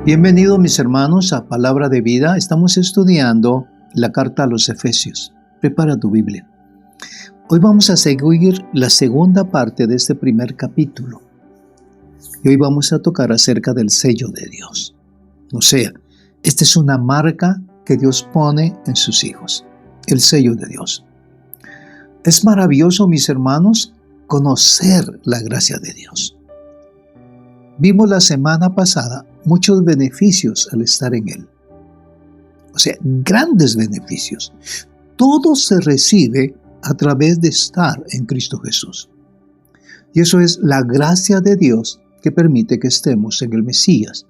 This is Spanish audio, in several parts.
Bienvenidos mis hermanos a Palabra de Vida. Estamos estudiando la carta a los Efesios. Prepara tu Biblia. Hoy vamos a seguir la segunda parte de este primer capítulo. Y hoy vamos a tocar acerca del sello de Dios. O sea, esta es una marca que Dios pone en sus hijos. El sello de Dios. Es maravilloso, mis hermanos, conocer la gracia de Dios. Vimos la semana pasada muchos beneficios al estar en Él. O sea, grandes beneficios. Todo se recibe a través de estar en Cristo Jesús. Y eso es la gracia de Dios que permite que estemos en el Mesías.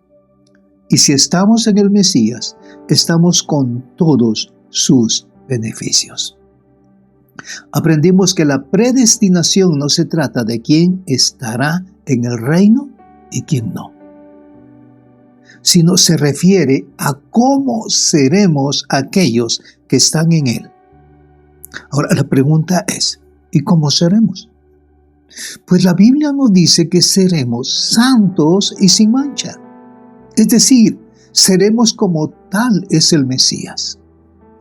Y si estamos en el Mesías, estamos con todos sus beneficios. Aprendimos que la predestinación no se trata de quién estará en el reino y quién no, sino se refiere a cómo seremos aquellos que están en Él. Ahora, la pregunta es, ¿y cómo seremos? Pues la Biblia nos dice que seremos santos y sin mancha. Es decir, seremos como tal es el Mesías.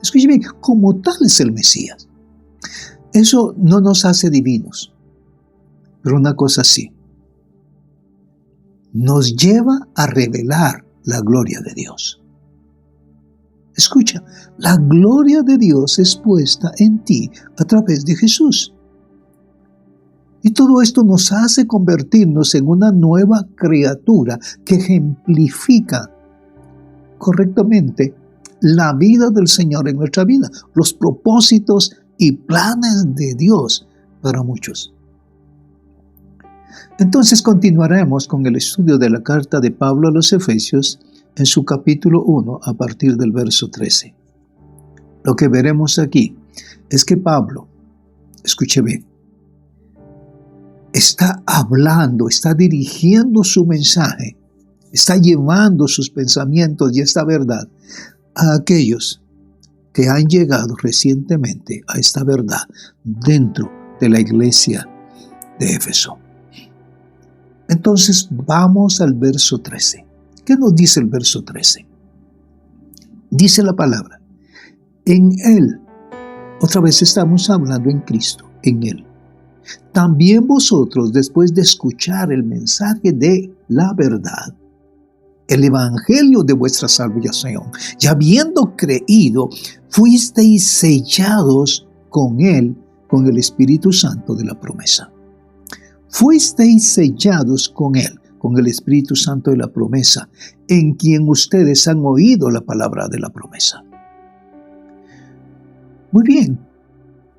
Escúcheme, como tal es el Mesías. Eso no nos hace divinos, pero una cosa sí. Nos lleva a revelar la gloria de Dios. Escucha, la gloria de Dios es puesta en ti a través de Jesús. Y todo esto nos hace convertirnos en una nueva criatura que ejemplifica correctamente la vida del Señor en nuestra vida, los propósitos y planes de Dios para muchos. Entonces continuaremos con el estudio de la carta de Pablo a los Efesios en su capítulo 1 a partir del verso 13. Lo que veremos aquí es que Pablo, escuche bien, está hablando, está dirigiendo su mensaje, está llevando sus pensamientos y esta verdad a aquellos que han llegado recientemente a esta verdad dentro de la iglesia de Éfeso. Entonces vamos al verso 13. ¿Qué nos dice el verso 13? Dice la palabra, en Él, otra vez estamos hablando en Cristo, en Él. También vosotros, después de escuchar el mensaje de la verdad, el evangelio de vuestra salvación, y habiendo creído, fuisteis sellados con Él, con el Espíritu Santo de la promesa. Fuisteis sellados con Él, con el Espíritu Santo de la promesa, en quien ustedes han oído la palabra de la promesa. Muy bien,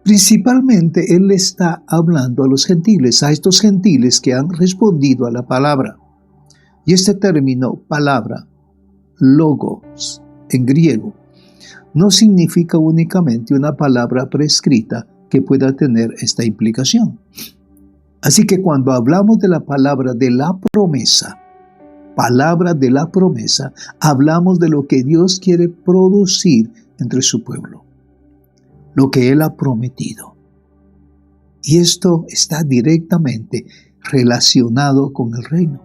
principalmente Él está hablando a los gentiles, a estos gentiles que han respondido a la palabra. Y este término, palabra, logos, en griego, no significa únicamente una palabra prescrita que pueda tener esta implicación. Así que cuando hablamos de la palabra de la promesa, hablamos de lo que Dios quiere producir entre su pueblo, lo que Él ha prometido. Y esto está directamente relacionado con el reino.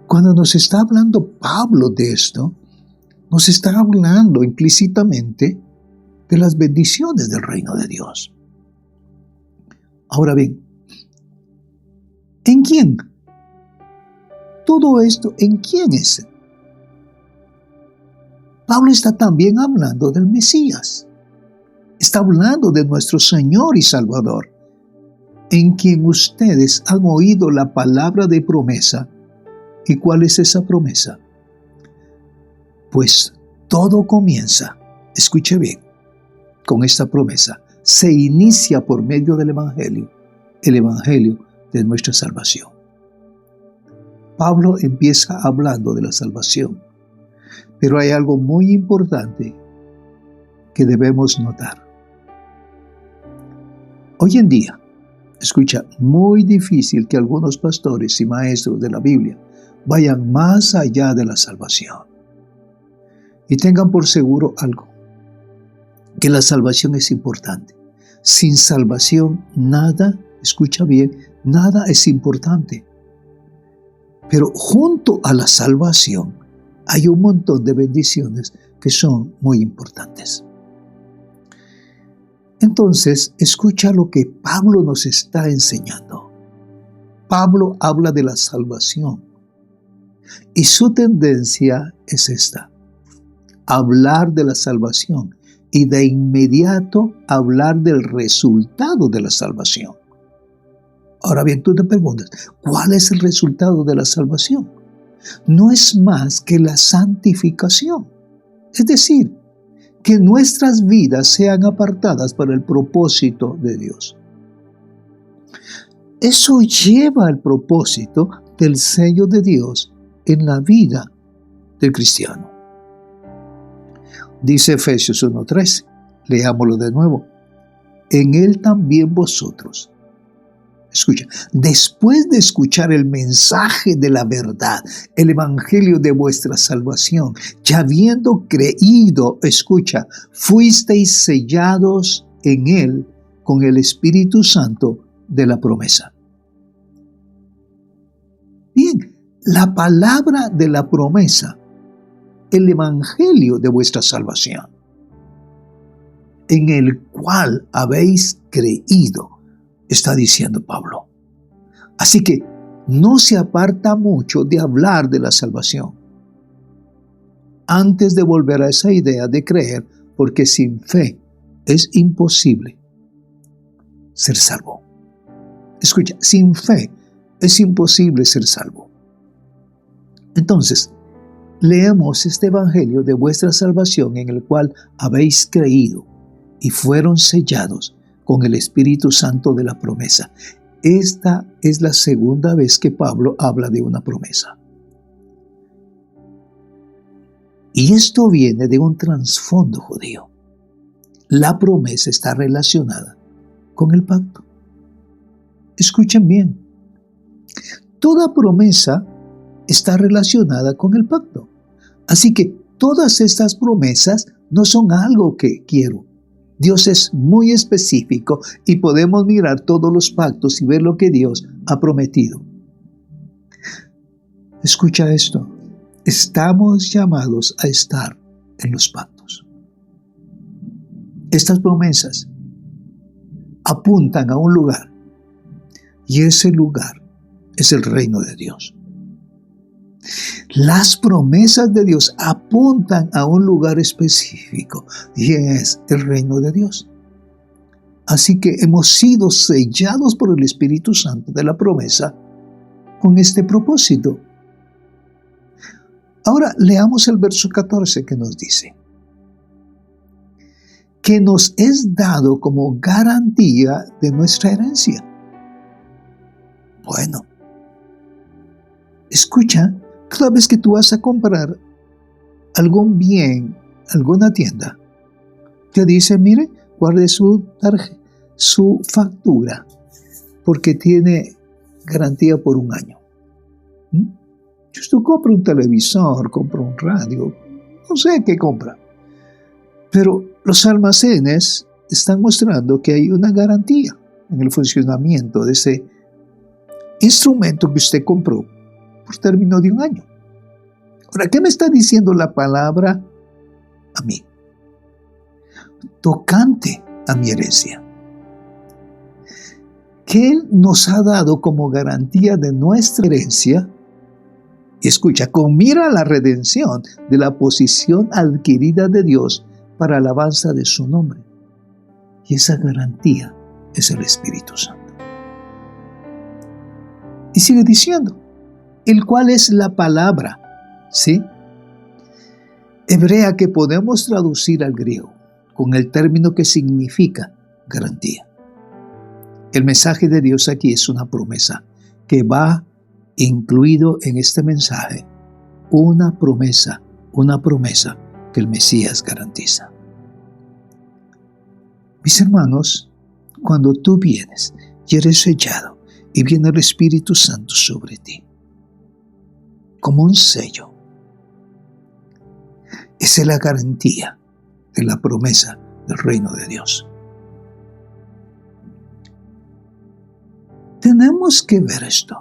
Cuando nos está hablando Pablo de esto, nos está hablando implícitamente de las bendiciones del reino de Dios. Ahora bien, ¿en quién? Todo esto, ¿en quién es? Pablo está también hablando del Mesías. Está hablando de nuestro Señor y Salvador, en quien ustedes han oído la palabra de promesa. ¿Y cuál es esa promesa? Pues todo comienza, escuche bien, con esta promesa. Se inicia por medio del Evangelio, el Evangelio de nuestra salvación. Pablo empieza hablando de la salvación, pero hay algo muy importante que debemos notar. Hoy en día, escucha, muy difícil que algunos pastores y maestros de la Biblia vayan más allá de la salvación. Y tengan por seguro algo, que la salvación es importante. Sin salvación nada, escucha bien, nada es importante. Pero junto a la salvación hay un montón de bendiciones que son muy importantes. Entonces, escucha lo que Pablo nos está enseñando. Pablo habla de la salvación y su tendencia es esta: hablar de la salvación y de inmediato hablar del resultado de la salvación. Ahora bien, tú te preguntas, ¿cuál es el resultado de la salvación? No es más que la santificación, es decir, que nuestras vidas sean apartadas para el propósito de Dios. Eso lleva al propósito del sello de Dios en la vida del cristiano. Dice Efesios 1:13, leámoslo de nuevo. En él también vosotros. Escucha, después de escuchar el mensaje de la verdad, el evangelio de vuestra salvación, ya habiendo creído, escucha, fuisteis sellados en él con el Espíritu Santo de la promesa. Bien, la palabra de la promesa, el evangelio de vuestra salvación, en el cual habéis creído, está diciendo Pablo. Así que no se aparta mucho de hablar de la salvación antes de volver a esa idea de creer, porque sin fe es imposible ser salvo. Escucha, sin fe es imposible ser salvo. Entonces, leemos este evangelio de vuestra salvación en el cual habéis creído y fueron sellados con el Espíritu Santo de la promesa. Esta es la segunda vez que Pablo habla de una promesa. Y esto viene de un trasfondo judío. La promesa está relacionada con el pacto. Escuchen bien. Toda promesa está relacionada con el pacto. Así que todas estas promesas no son algo que quiero. Dios es muy específico y podemos mirar todos los pactos y ver lo que Dios ha prometido. Escucha esto. Estamos llamados a estar en los pactos. Estas promesas apuntan a un lugar y ese lugar es el reino de Dios. Las promesas de Dios apuntan a un lugar específico y es el reino de Dios. Así que hemos sido sellados por el Espíritu Santo de la promesa con este propósito. Ahora leamos el verso 14 que nos dice: que nos es dado como garantía de nuestra herencia. Bueno, escucha. Cada vez que tú vas a comprar algún bien, alguna tienda, te dice, mire, guarde su factura, porque tiene garantía por un año. Tú compras un televisor, compras un radio, no sé qué compra. Pero los almacenes están mostrando que hay una garantía en el funcionamiento de ese instrumento que usted compró por término de un año. Ahora, ¿qué me está diciendo la palabra a mí? Tocante a mi herencia. Que Él nos ha dado como garantía de nuestra herencia, y escucha, con mira a la redención de la posición adquirida de Dios para alabanza de su nombre. Y esa garantía es el Espíritu Santo. Y sigue diciendo, el cual es la palabra, ¿sí?, hebrea que podemos traducir al griego con el término que significa garantía. El mensaje de Dios aquí es una promesa que va incluido en este mensaje una promesa que el Mesías garantiza. Mis hermanos, cuando tú vienes y eres sellado y viene el Espíritu Santo sobre ti, como un sello, esa es la garantía de la promesa del reino de Dios. Tenemos que ver esto.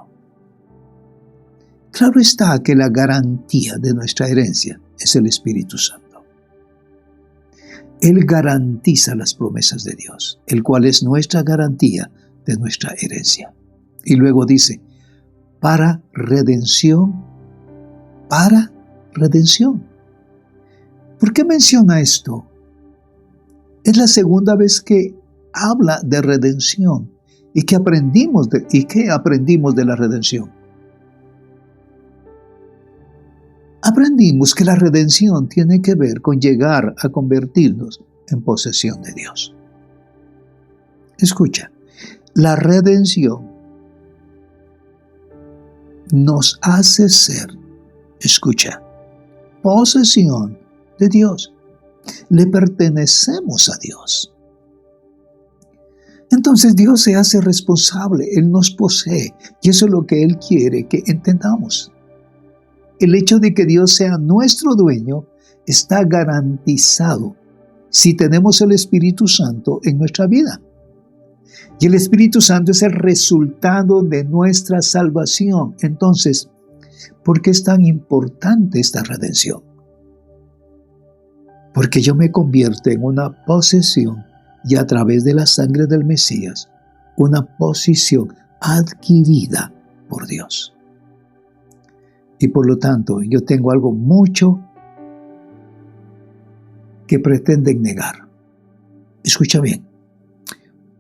Claro está que la garantía de nuestra herencia es el Espíritu Santo. Él garantiza las promesas de Dios, el cual es nuestra garantía de nuestra herencia. Y luego dice, para redención. ¿Por qué menciona esto? Es la segunda vez que habla de redención. ¿Y qué aprendimos de la redención? Aprendimos que la redención tiene que ver con llegar a convertirnos en posesión de Dios. Escucha, la redención nos hace ser, escucha, posesión de Dios. Le pertenecemos a Dios. Entonces Dios se hace responsable, Él nos posee, y eso es lo que Él quiere que entendamos. El hecho de que Dios sea nuestro dueño está garantizado si tenemos el Espíritu Santo en nuestra vida. Y el Espíritu Santo es el resultado de nuestra salvación. Entonces, ¿por qué es tan importante esta redención? Porque yo me convierto en una posesión y a través de la sangre del Mesías, una posición adquirida por Dios. Y por lo tanto, yo tengo algo mucho que pretenden negar. Escucha bien,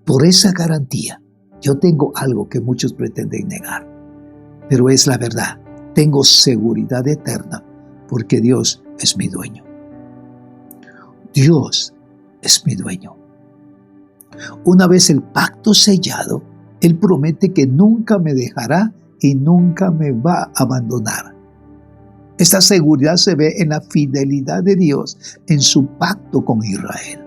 por esa garantía, yo tengo algo que muchos pretenden negar, pero es la verdad. Tengo seguridad eterna porque Dios es mi dueño. Dios es mi dueño. Una vez el pacto sellado, Él promete que nunca me dejará y nunca me va a abandonar. Esta seguridad se ve en la fidelidad de Dios en su pacto con Israel.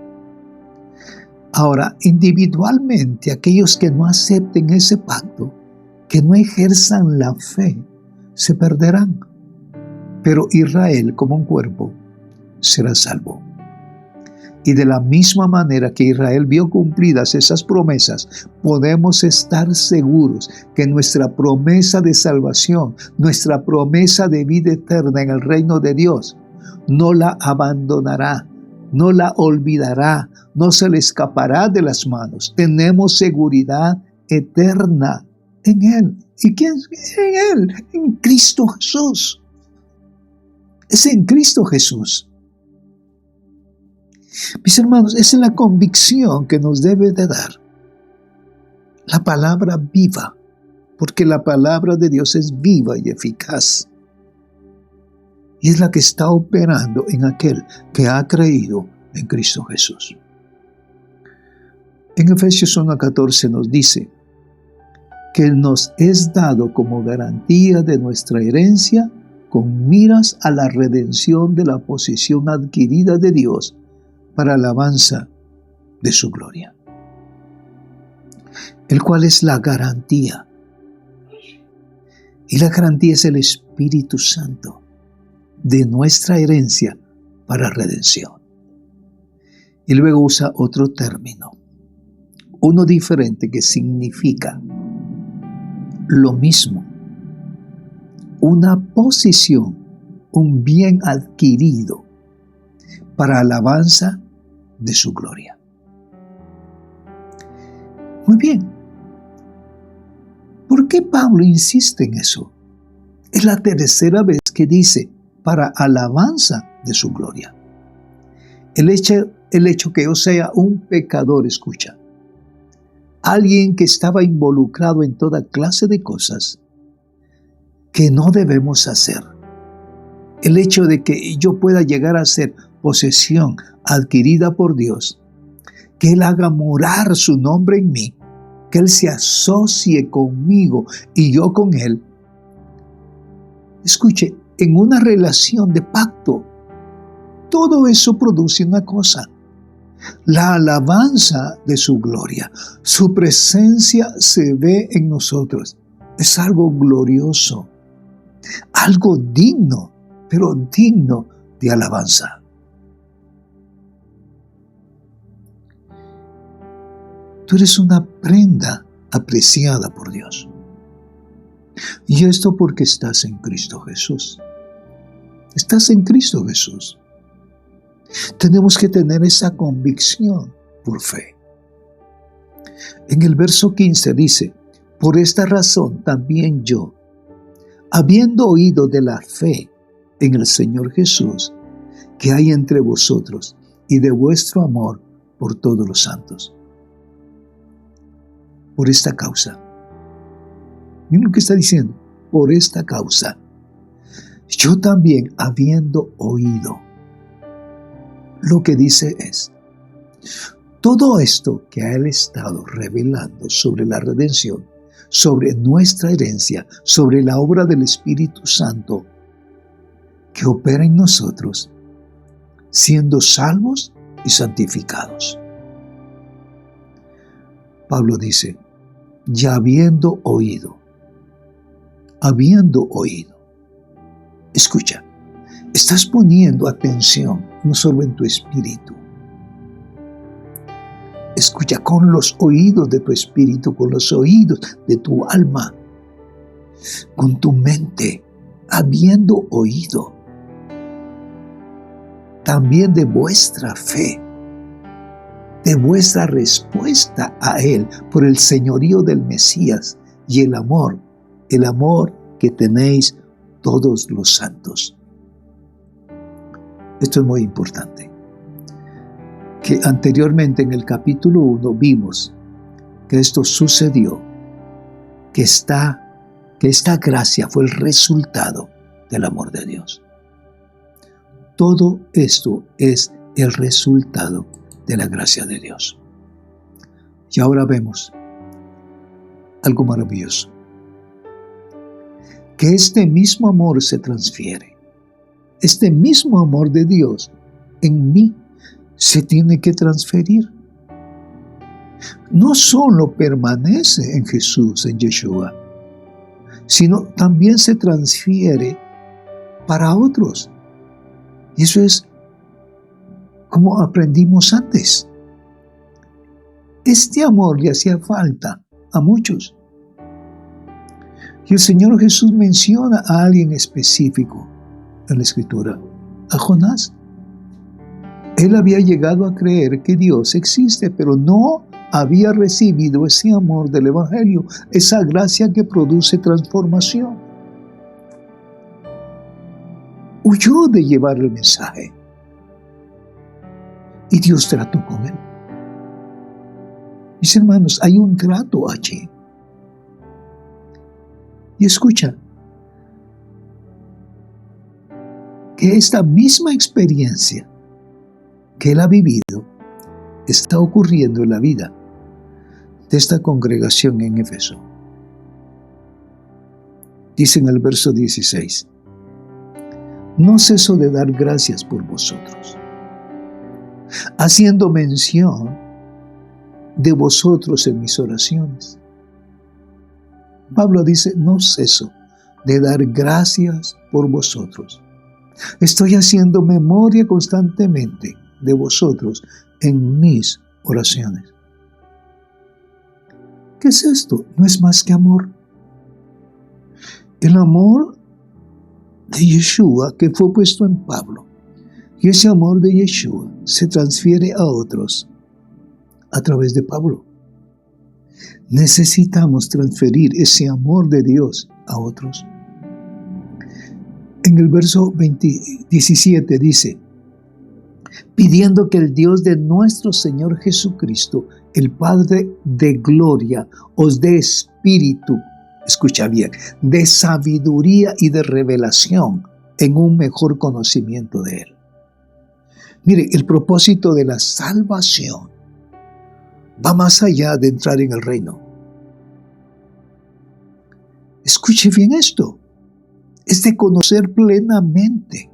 Ahora, individualmente, aquellos que no acepten ese pacto, que no ejerzan la fe, se perderán. Pero Israel, como un cuerpo, será salvo. Y de la misma manera que Israel vio cumplidas esas promesas, podemos estar seguros que nuestra promesa de salvación, nuestra promesa de vida eterna en el reino de Dios, no la abandonará, no la olvidará, no se le escapará de las manos. Tenemos seguridad eterna en Él. ¿Y quién es en Él? En Cristo Jesús. Es en Cristo Jesús. Mis hermanos, esa es la convicción que nos debe de dar la palabra viva, porque la palabra de Dios es viva y eficaz. Y es la que está operando en aquel que ha creído en Cristo Jesús. En Efesios 1:14 nos dice que nos es dado como garantía de nuestra herencia con miras a la redención de la posesión adquirida de Dios para alabanza de su gloria, el cual es la garantía. Y la garantía es el Espíritu Santo de nuestra herencia para redención. Y luego usa otro término, uno diferente que significa lo mismo, una posición, un bien adquirido para alabanza de su gloria. Muy bien. ¿Por qué Pablo insiste en eso? Es la tercera vez que dice para alabanza de su gloria. El hecho que yo sea un pecador, escucha, alguien que estaba involucrado en toda clase de cosas que no debemos hacer. El hecho de que yo pueda llegar a ser posesión adquirida por Dios, que Él haga morar su nombre en mí, que Él se asocie conmigo y yo con Él, Escuche, en una relación de pacto, todo eso produce una cosa: la alabanza de su gloria. Su presencia se ve en nosotros. Es algo glorioso, algo digno, pero digno de alabanza. Tú eres una prenda apreciada por Dios. Y esto porque estás en Cristo Jesús. Estás en Cristo Jesús. Tenemos que tener esa convicción por fe. En el verso 15 dice: por esta razón también yo, habiendo oído de la fe en el Señor Jesús que hay entre vosotros y de vuestro amor por todos los santos. Por esta causa. Miren lo que está diciendo. Por esta causa. Yo también, habiendo oído. Lo que dice es: todo esto que ha Él estado revelando sobre la redención, sobre nuestra herencia, sobre la obra del Espíritu Santo que opera en nosotros, siendo salvos y santificados. Pablo dice: ya habiendo oído. Escucha, estás poniendo atención no solo en tu espíritu. Escucha con los oídos de tu espíritu, con los oídos de tu alma, con tu mente, habiendo oído. También de vuestra fe, de vuestra respuesta a Él por el señorío del Mesías y el amor que tenéis todos los santos. Esto es muy importante. Que anteriormente en el capítulo 1 vimos que esto sucedió, que esta gracia fue el resultado del amor de Dios. Todo esto es el resultado de la gracia de Dios. Y ahora vemos algo maravilloso. Que este mismo amor se transfiere. Este mismo amor de Dios en mí se tiene que transferir. No solo permanece en Jesús, en Yeshua, sino también se transfiere para otros. Y eso es como aprendimos antes. Este amor le hacía falta a muchos. Y el Señor Jesús menciona a alguien específico en la Escritura, a Jonás. Él había llegado a creer que Dios existe, pero no había recibido ese amor del Evangelio, esa gracia que produce transformación. Huyó de llevar el mensaje. Y Dios trató con él. Mis hermanos, hay un trato allí. Y escucha, que esta misma experiencia que él ha vivido está ocurriendo en la vida de esta congregación en Éfeso. Dice en el verso 16: no ceso de dar gracias por vosotros, haciendo mención de vosotros en mis oraciones. Pablo dice: no ceso de dar gracias por vosotros. Estoy haciendo memoria constantemente de vosotros en mis oraciones. ¿Qué es esto? No es más que amor. El amor de Yeshua que fue puesto en Pablo. Y ese amor de Yeshua se transfiere a otros a través de Pablo. Necesitamos transferir ese amor de Dios a otros. En el verso 17 dice: pidiendo que el Dios de nuestro Señor Jesucristo, el Padre de gloria, os dé espíritu, escucha bien, de sabiduría y de revelación en un mejor conocimiento de Él. Mire, el propósito de la salvación va más allá de entrar en el reino. Escuche bien esto. es de conocer plenamente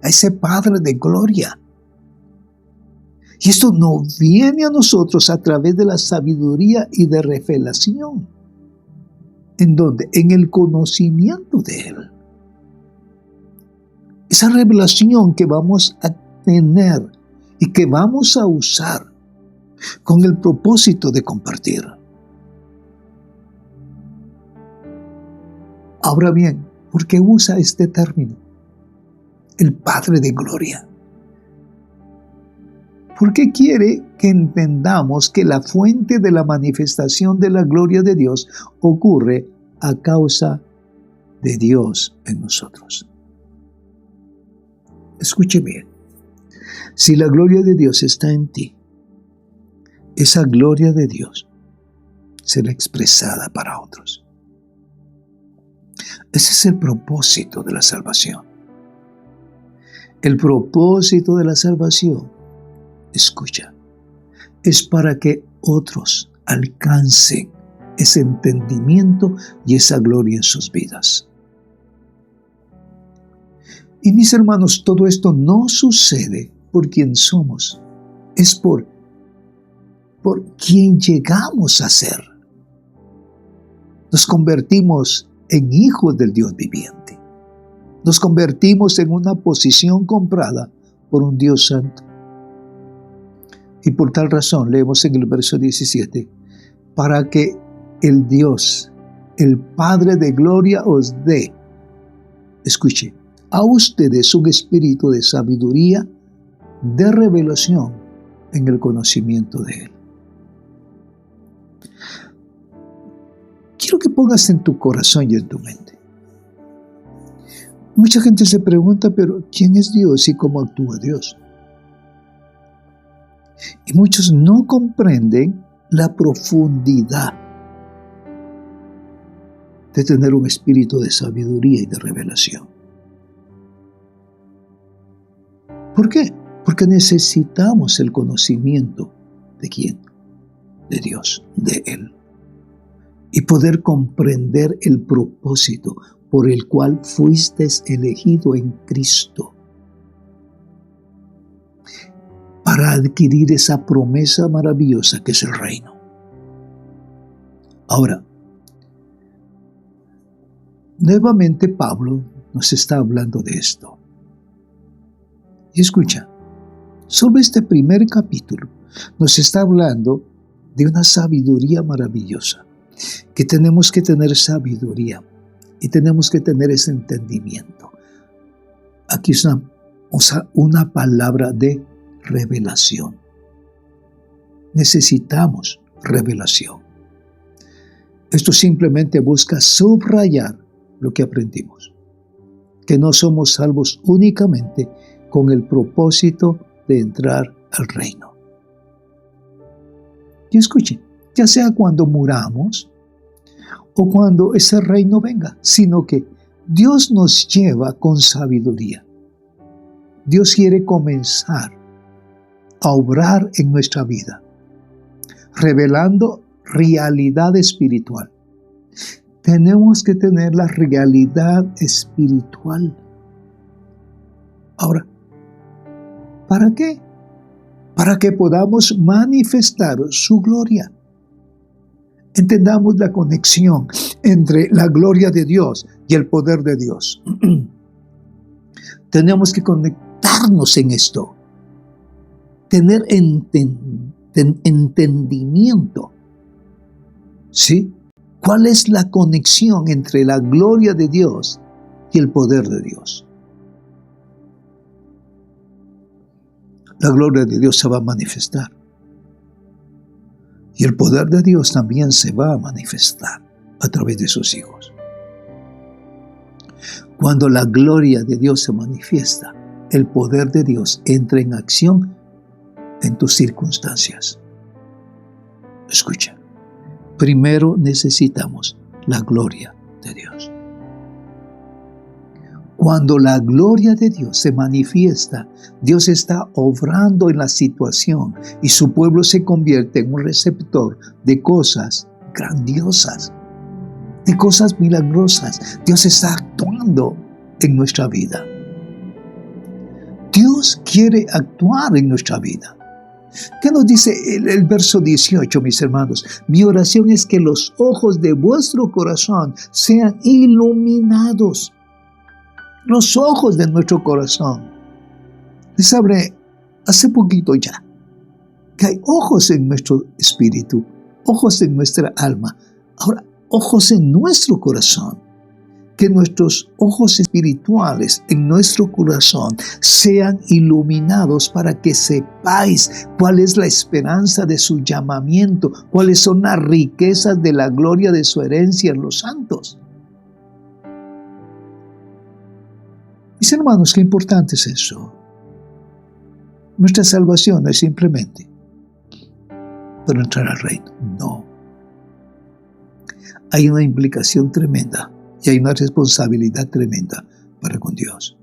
a ese Padre de gloria. Y esto no viene a nosotros a través de la sabiduría y de revelación. ¿En dónde? En el conocimiento de Él. Esa revelación que vamos a tener y que vamos a usar con el propósito de compartir. Ahora bien, ¿por qué usa este término? El Padre de gloria. Porque quiere que entendamos que la fuente de la manifestación de la gloria de Dios ocurre a causa de Dios en nosotros. Escuche bien. Si la gloria de Dios está en ti, esa gloria de Dios será expresada para otros. Ese es el propósito de la salvación. El propósito de la salvación, escucha, es para que otros alcancen ese entendimiento y esa gloria en sus vidas. Y mis hermanos, todo esto no sucede por quien somos, es por quien llegamos a ser. Nos convertimos en hijos del Dios viviente. Nos convertimos en una posición comprada por un Dios santo. Y por tal razón, leemos en el verso 17, para que el Dios, el Padre de gloria os dé, escuche, a ustedes un espíritu de sabiduría, de revelación en el conocimiento de Él. Quiero que pongas en tu corazón y en tu mente. Mucha gente se pregunta, pero ¿quién es Dios y cómo actúa Dios? Y muchos no comprenden la profundidad de tener un espíritu de sabiduría y de revelación. ¿Por qué? Porque necesitamos el conocimiento ¿de quién? De Dios, de Él. Y poder comprender el propósito por el cual fuiste elegido en Cristo. Para adquirir esa promesa maravillosa que es el reino. Ahora, nuevamente Pablo nos está hablando de esto. Y escucha, solo este primer capítulo nos está hablando de una sabiduría maravillosa. Que tenemos que tener sabiduría y tenemos que tener ese entendimiento. Aquí es una palabra de revelación. Necesitamos revelación. Esto simplemente busca subrayar lo que aprendimos. Que no somos salvos únicamente con el propósito de entrar al reino. Y escuchen, ya sea cuando muramos o cuando ese reino venga, sino que Dios nos lleva con sabiduría. Dios quiere comenzar a obrar en nuestra vida, revelando realidad espiritual. Tenemos que tener la realidad espiritual. Ahora, ¿para qué? Para que podamos manifestar su gloria. Entendamos la conexión entre la gloria de Dios y el poder de Dios. Tenemos que conectarnos en esto. Tener entendimiento. ¿Sí? ¿Cuál es la conexión entre la gloria de Dios y el poder de Dios? La gloria de Dios se va a manifestar. Y el poder de Dios también se va a manifestar a través de sus hijos. Cuando la gloria de Dios se manifiesta, el poder de Dios entra en acción en tus circunstancias. Escucha, primero necesitamos la gloria de Dios. Cuando la gloria de Dios se manifiesta, Dios está obrando en la situación y su pueblo se convierte en un receptor de cosas grandiosas. de cosas milagrosas. Dios está actuando en nuestra vida. Dios quiere actuar en nuestra vida. ¿Qué nos dice el verso 18, mis hermanos? Mi oración es que los ojos de vuestro corazón sean iluminados. Los ojos de nuestro corazón. Les hablé hace poquito ya que hay ojos en nuestro espíritu, ojos en nuestra alma, ahora ojos en nuestro corazón. Que nuestros ojos espirituales en nuestro corazón sean iluminados para que sepáis cuál es la esperanza de su llamamiento, cuáles son las riquezas de la gloria de su herencia en los santos. Mis hermanos, qué importante es eso. Nuestra salvación no es simplemente para entrar al reino, no. Hay una implicación tremenda. Y hay una responsabilidad tremenda para con Dios.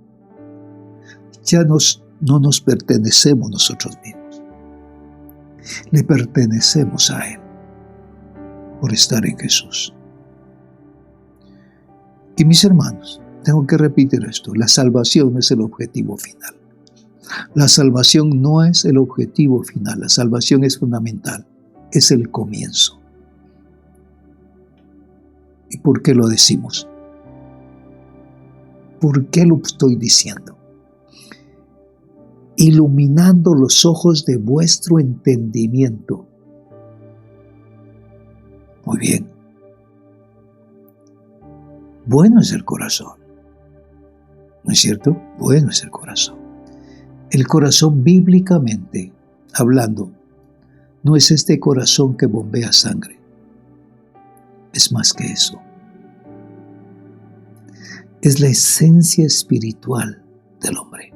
Ya no nos pertenecemos nosotros mismos. Le pertenecemos a Él por estar en Jesús. Y mis hermanos, tengo que repetir esto. La salvación no es el objetivo final. La salvación no es el objetivo final. La salvación es fundamental. Es el comienzo. ¿Y por qué lo decimos? ¿Por qué lo estoy diciendo? Iluminando los ojos de vuestro entendimiento. Muy bien. Bueno es el corazón. ¿No es cierto? Bueno es el corazón. El corazón, bíblicamente hablando, no es este corazón que bombea sangre. Es más que eso. Es la esencia espiritual del hombre.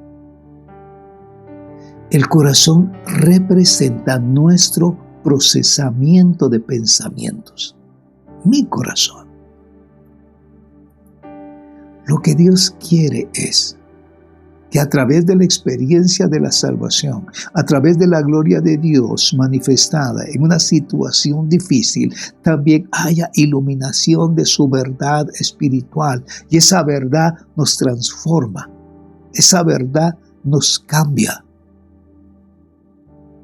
El corazón representa nuestro procesamiento de pensamientos. Mi corazón. Lo que Dios quiere es que a través de la experiencia de la salvación, a través de la gloria de Dios manifestada en una situación difícil, también haya iluminación de su verdad espiritual. Y esa verdad nos transforma. Esa verdad nos cambia.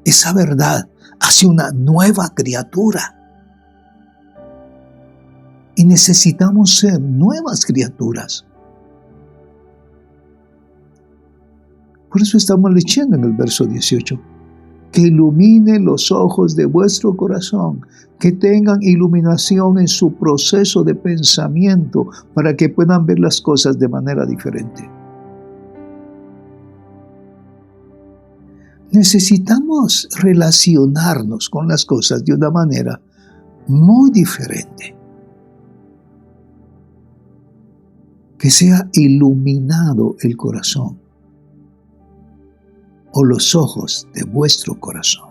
Esa verdad hace una nueva criatura. Y necesitamos ser nuevas criaturas. Por eso estamos leyendo en el verso 18, que ilumine los ojos de vuestro corazón, que tengan iluminación en su proceso de pensamiento para que puedan ver las cosas de manera diferente. Necesitamos relacionarnos con las cosas de una manera muy diferente. Que sea iluminado el corazón o los ojos de vuestro corazón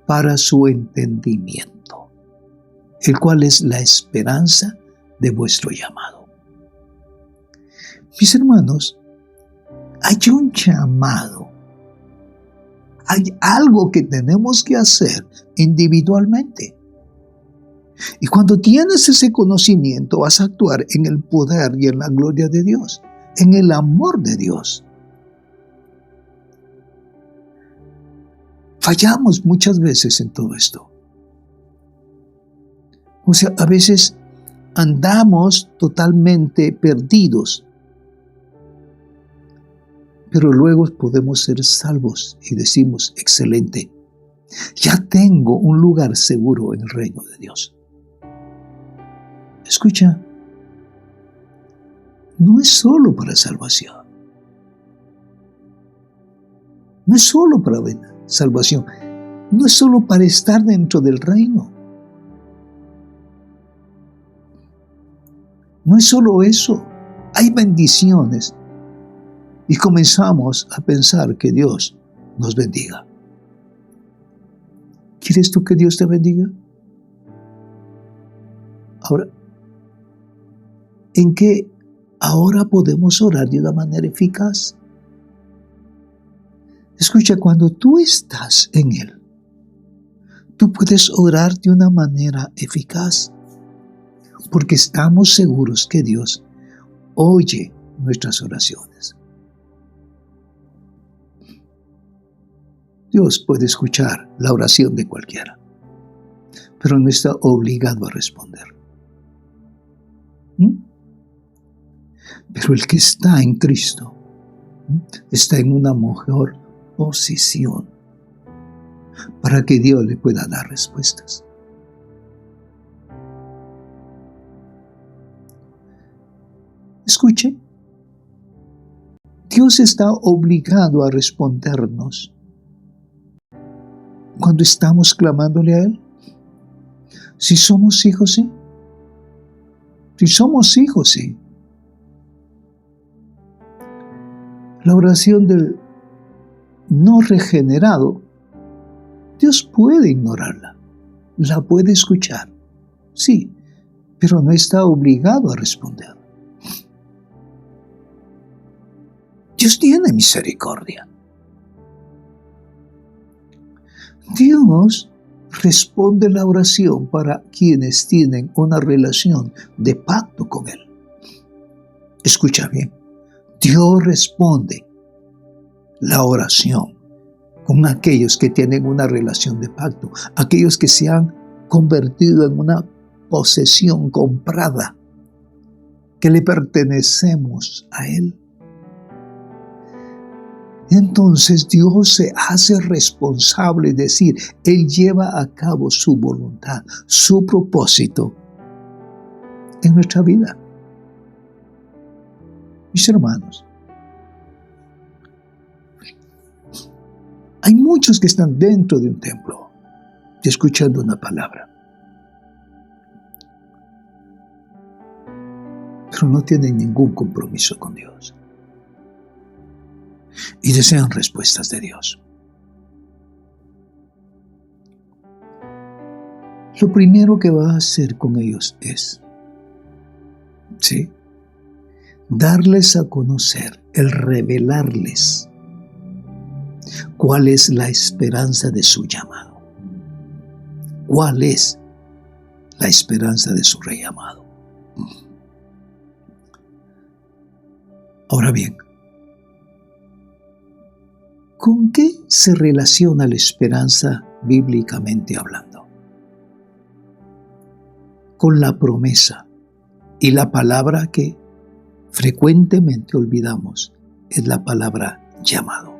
para su entendimiento, el cual es la esperanza de vuestro llamado. Mis hermanos, hay un llamado, hay algo que tenemos que hacer individualmente. Y cuando tienes ese conocimiento, vas a actuar en el poder y en la gloria de Dios, en el amor de Dios. Fallamos muchas veces en todo esto. O sea, a veces andamos totalmente perdidos, pero luego podemos ser salvos y decimos, excelente, ya tengo un lugar seguro en el reino de Dios. Escucha, no es solo para salvación. No es solo para salvación. No es solo para estar dentro del reino. No es solo eso. Hay bendiciones. Y comenzamos a pensar que Dios nos bendiga. ¿Quieres tú que Dios te bendiga? Ahora, ¿en qué ahora podemos orar de una manera eficaz? Escucha, cuando tú estás en Él, tú puedes orar de una manera eficaz. porque estamos seguros que Dios oye nuestras oraciones. Dios puede escuchar la oración de cualquiera, pero no está obligado a responder. Pero el que está en Cristo está en una mejor posición para que Dios le pueda dar respuestas. Escuche, Dios está obligado a respondernos cuando estamos clamándole a Él. Si somos hijos, sí. Si somos hijos, sí. La oración del no regenerado, Dios puede ignorarla, la puede escuchar, sí, pero no está obligado a responder. Dios tiene misericordia. Dios responde la oración para quienes tienen una relación de pacto con Él. Escucha bien, Dios responde la oración con aquellos que tienen una relación de pacto, aquellos que se han convertido en una posesión comprada, que le pertenecemos a Él. Entonces Dios se hace responsable, es decir, Él lleva a cabo su voluntad, su propósito en nuestra vida. Mis hermanos, hay muchos que están dentro de un templo escuchando una palabra, pero no tienen ningún compromiso con Dios y desean respuestas de Dios. Lo primero que va a hacer con ellos es, ¿sí?, darles a conocer, el revelarles cuál es la esperanza de su llamado. ¿Cuál es la esperanza de su rellamado? Ahora bien, ¿con qué se relaciona la esperanza bíblicamente hablando? Con la promesa, y la palabra que frecuentemente olvidamos es la palabra llamado.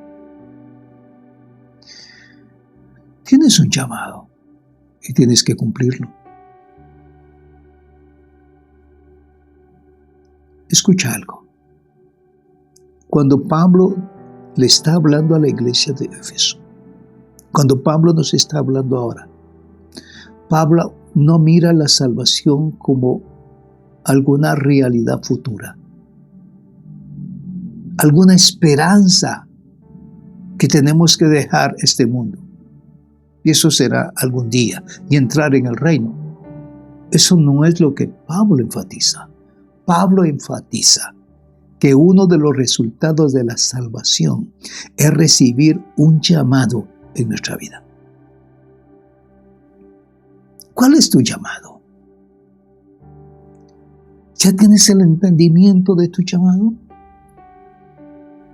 Tienes un llamado y tienes que cumplirlo. Escucha algo. Cuando Pablo le está hablando a la iglesia de Éfeso, cuando Pablo nos está hablando ahora, Pablo no mira la salvación como alguna realidad futura, alguna esperanza que tenemos que dejar este mundo. Y eso será algún día, y entrar en el reino. Eso no es lo que Pablo enfatiza. Pablo enfatiza que uno de los resultados de la salvación es recibir un llamado en nuestra vida. ¿Cuál es tu llamado? ¿Ya tienes el entendimiento de tu llamado?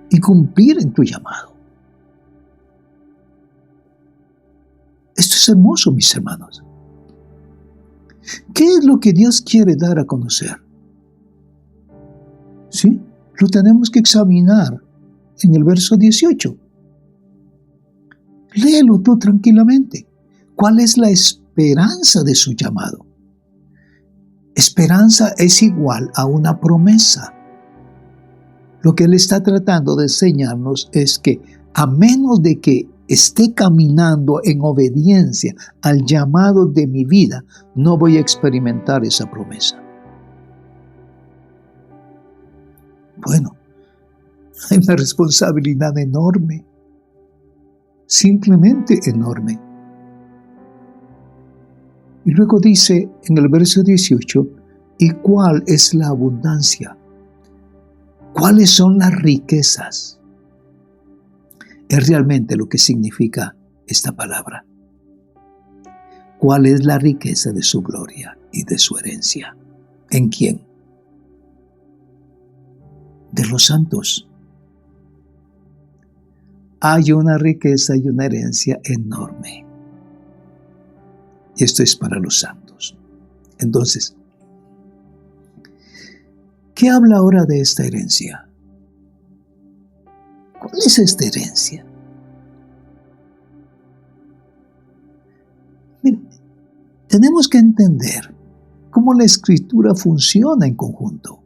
Y cumplir en tu llamado. Esto es hermoso, mis hermanos. ¿Qué es lo que Dios quiere dar a conocer? ¿Sí? Lo tenemos que examinar en el verso 18. Léelo tú tranquilamente. ¿Cuál es la esperanza de su llamado? Esperanza es igual a una promesa. Lo que Él está tratando de enseñarnos es que a menos de que esté caminando en obediencia al llamado de mi vida, no voy a experimentar esa promesa. Bueno, hay una responsabilidad enorme, simplemente enorme. Y luego dice en el verso 18, ¿y cuál es la abundancia? ¿Cuáles son las riquezas? Es realmente lo que significa esta palabra. ¿Cuál es la riqueza de su gloria y de su herencia? ¿En quién? De los santos. Hay una riqueza y una herencia enorme. Y esto es para los santos. Entonces, ¿qué habla ahora de esta herencia? ¿Cuál es esta herencia? Miren, tenemos que entender cómo la Escritura funciona en conjunto.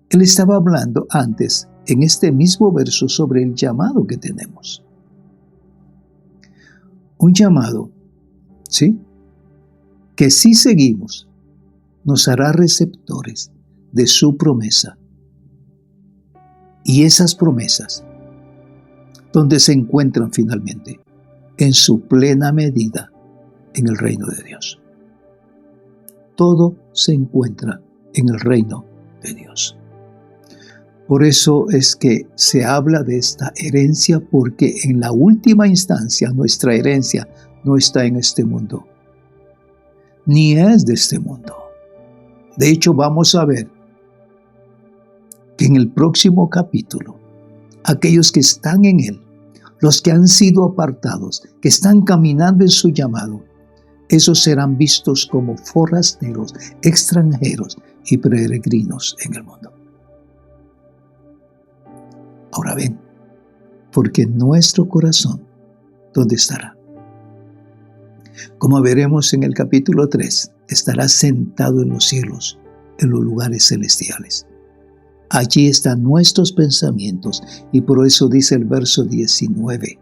Él estaba hablando antes, en este mismo verso, sobre el llamado que tenemos. Un llamado, ¿sí?, que si seguimos, nos hará receptores de su promesa. Y esas promesas, ¿dónde se encuentran finalmente? En su plena medida, en el reino de Dios. Todo se encuentra en el reino de Dios. Por eso es que se habla de esta herencia, porque en la última instancia nuestra herencia no está en este mundo, ni es de este mundo. De hecho, vamos a ver que en el próximo capítulo, aquellos que están en él, los que han sido apartados, que están caminando en su llamado, esos serán vistos como forasteros, extranjeros y peregrinos en el mundo. Ahora ven, porque nuestro corazón, ¿dónde estará? Como veremos en el capítulo 3, estará sentado en los cielos, en los lugares celestiales. Allí están nuestros pensamientos, y por eso dice el verso 19,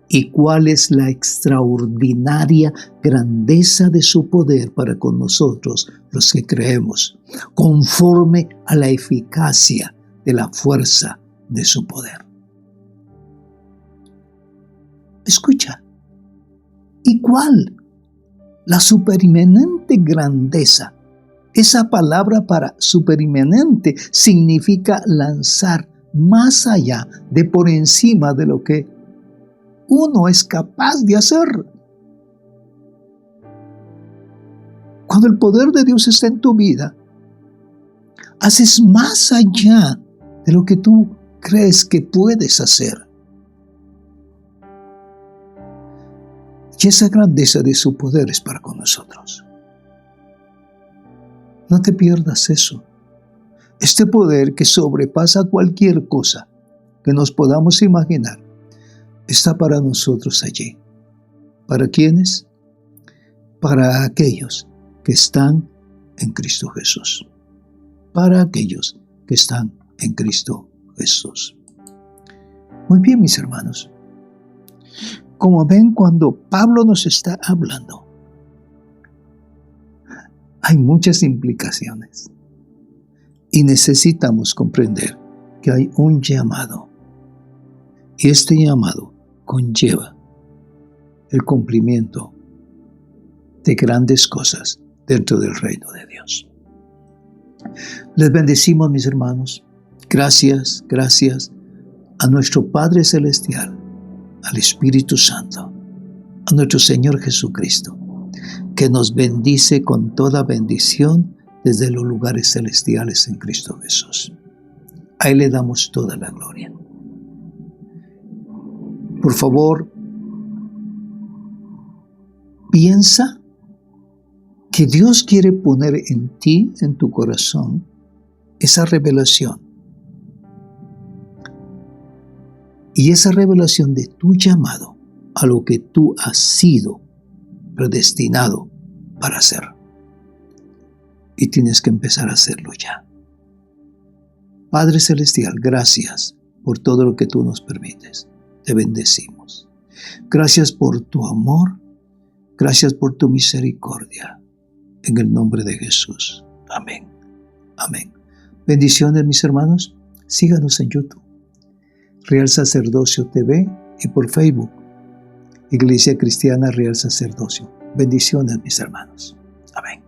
¿y cuál es la extraordinaria grandeza de su poder para con nosotros los que creemos, conforme a la eficacia de la fuerza de su poder? Escucha, ¿y cuál? La superinminente grandeza. Esa palabra para superinminente significa lanzar más allá, de por encima de lo que uno es capaz de hacer. Cuando el poder de Dios está en tu vida, haces más allá de lo que tú crees que puedes hacer. Y esa grandeza de su poder es para con nosotros. No te pierdas eso. Este poder que sobrepasa cualquier cosa que nos podamos imaginar, está para nosotros allí. ¿Para quiénes? Para aquellos que están en Cristo Jesús. Para aquellos que están en Cristo Jesús. Muy bien, mis hermanos. Como ven, cuando Pablo nos está hablando, hay muchas implicaciones. Y necesitamos comprender que hay un llamado. Y este llamado conlleva el cumplimiento de grandes cosas dentro del reino de Dios. Les bendecimos, mis hermanos. Gracias, gracias a nuestro Padre Celestial, al Espíritu Santo, a nuestro Señor Jesucristo, que nos bendice con toda bendición desde los lugares celestiales en Cristo Jesús. A Él le damos toda la gloria. Por favor, piensa que Dios quiere poner en ti, en tu corazón, esa revelación. Y esa revelación de tu llamado a lo que tú has sido predestinado para hacer. Y tienes que empezar a hacerlo ya. Padre Celestial, gracias por todo lo que tú nos permites. Te bendecimos. Gracias por tu amor. Gracias por tu misericordia. En el nombre de Jesús. Amén. Amén. Bendiciones, mis hermanos. Síganos en YouTube, Real Sacerdocio TV, y por Facebook, Iglesia Cristiana Real Sacerdocio. Bendiciones, mis hermanos. Amén.